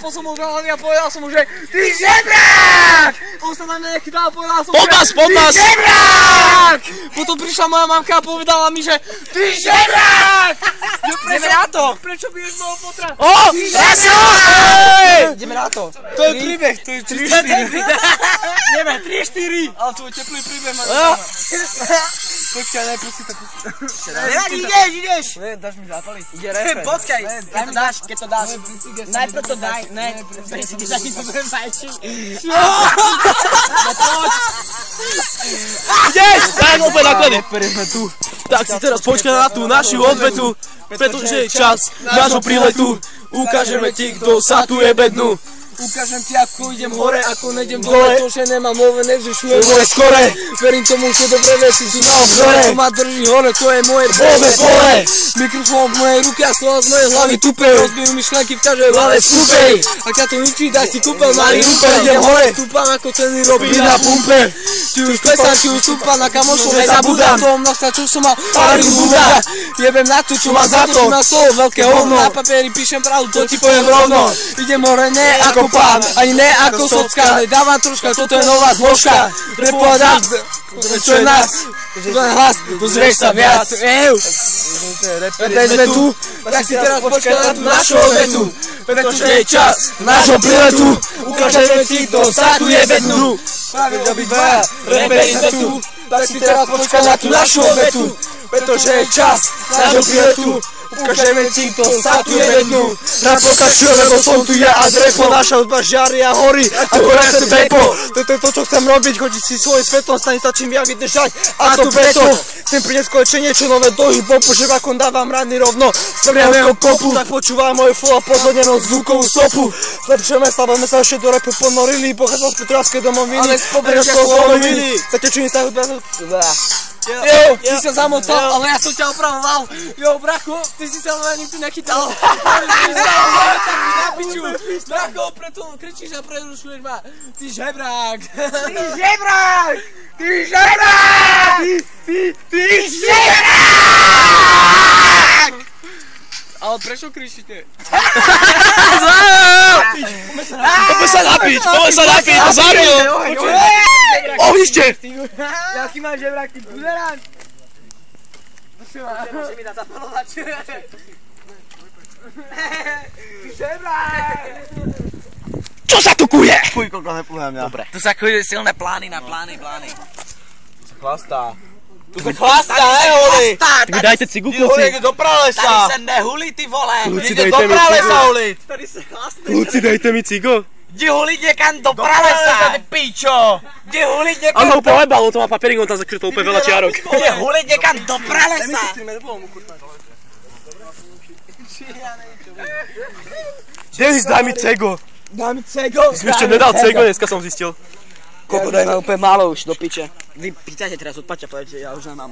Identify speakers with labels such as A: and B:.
A: kopol som mu hlavne a povedal som mu, že ty žebrák! On sa na mňa nechytal a povedal som mu, že ty žebrák! Potom prišla moja mamka a povedala mi, že ty žebrák! Ideme na to! Prečo by už bolo potra? O! Ideme na to! To je príbeh, to je 3-4. Ideme, 3-4. Ale tvoj teplý príbeh ma nezaujíma. Počkaj, nepustí to, pustí. Ideš! Ne, dáš mi zapaliť. Ide refer. Počkaj, keď to dáš. Najprv to daj, ne. Prečo ti taký budem fajčiť?
B: Ideš! Tak opäť naklady. Tak si teraz počkaj na tú našu odvetu, pretože je čas nášho príletu. Ukážeme ti, kto sa tu je bednú.
A: Ukážem ti, ako idem hore, ako nejdem dole. To, že nemám love, nevzrušujem moje skore. Verím tomu, že dobré veci sú na obzore. To ma drží hore, to je moje bojové pole. Mikrofón v mojej ruke a slova z mojej hlavy tupe. Rozbijú myšlenky v každej hlave skúpej. Ak ťa to ničí, daj si kúpel malý rupe. Idem hore, stúpam ako cený robí na pumpe. Či už klesám, či už stúpam, na kamošov nezabudám. Toho množstva, čo som mal, párym búda. Jebem na to, čo má za to. Na slovo veľké hovno. Na papieri píšem pravdu, to ti poviem rovno. Idem hore, ne ako pán, ani ne ako socka. Nedávam troška, toto je nová zložka. Repovať nás, čo je nás. Ten hlas, dozrieš sa viac. Veď sme tu, tak si teraz počkaj na tú našu odvetu. Pretože je čas nášho príletu. Ukážeme ti, kto sa tu je bednú. Práve obidvaja, reperi sme tu. Tak si teraz počkaj na tú našu odvetu. Pretože je čas nášho príletu. Ukážeme ti, kto sa tu je bednú. Rád pokračujem, lebo som tu ja a drepo. Naša hudba žiari a horí, ako nechcem pepo. Toto je to, čo chcem robiť, chodiť si svojím svetlom, stane sa čím viac vydržať. A to preto chcem priniesť konečne niečo nové do hip-hopu, že ako dávam rany rovno z prvého kopu. Tak počúvaj moje flow a pozornenou zvukovú stopu. Zlepšujeme sa, budeme sa ešte do rapu ponorili. Pochádzam z Petrovskej domoviny, ale z pobrežia Sloveniny. Zatečujem sa hudba. Jo, si sa zamotal, ale ja som ťa opravoval. Jo, bracho, ty si sa na nikdy nechytal. Bracho, preto kričíš a prerušuješ ma. Ty žebrák. Ty žebrák. Ty žebrák. Ty žebrák. Ale prečo kričíte?
B: Poďme sa napiť, to zabil. Ohnište.
A: Jaký máš žebrák, ty buzerán? Môže mi dať zapalovať. Ty žebrák.
B: Čo sa tu kuje?
C: Fuj, koľko neplúham ja.
B: Dobre.
A: Tu sa kuje silné plány na plány.
C: Tu sa chlastá.
A: Tu sa chlastá, holi!
B: Tak mi dajte cigu, kluci.
C: Ide do pralesa.
A: Tady sa nehulí, ty vole!
B: Kluci,
C: Ide
B: dajte
C: do
B: mi
C: pralesa,
B: cigu.
C: holi.
A: Tady sa chlastá.
B: Kluci, dajte mi cigo.
A: Jdi hulit někam do pralesa, ty píčo! Jdi hulit někam
B: Ale ho pohľadal, on to má papierik, on tam zakrytol úplne veľa čiarok.
A: Jdi hulit někam do pralesa!
B: Denis, daj mi cego.
A: Daj mi cego!
B: Ty si ešte nedal cego, dneska som zistil.
A: Koľko daj ma úplne málo už, do piče. Vy pýtajte teraz od Paťa, povedete, ja už nemám.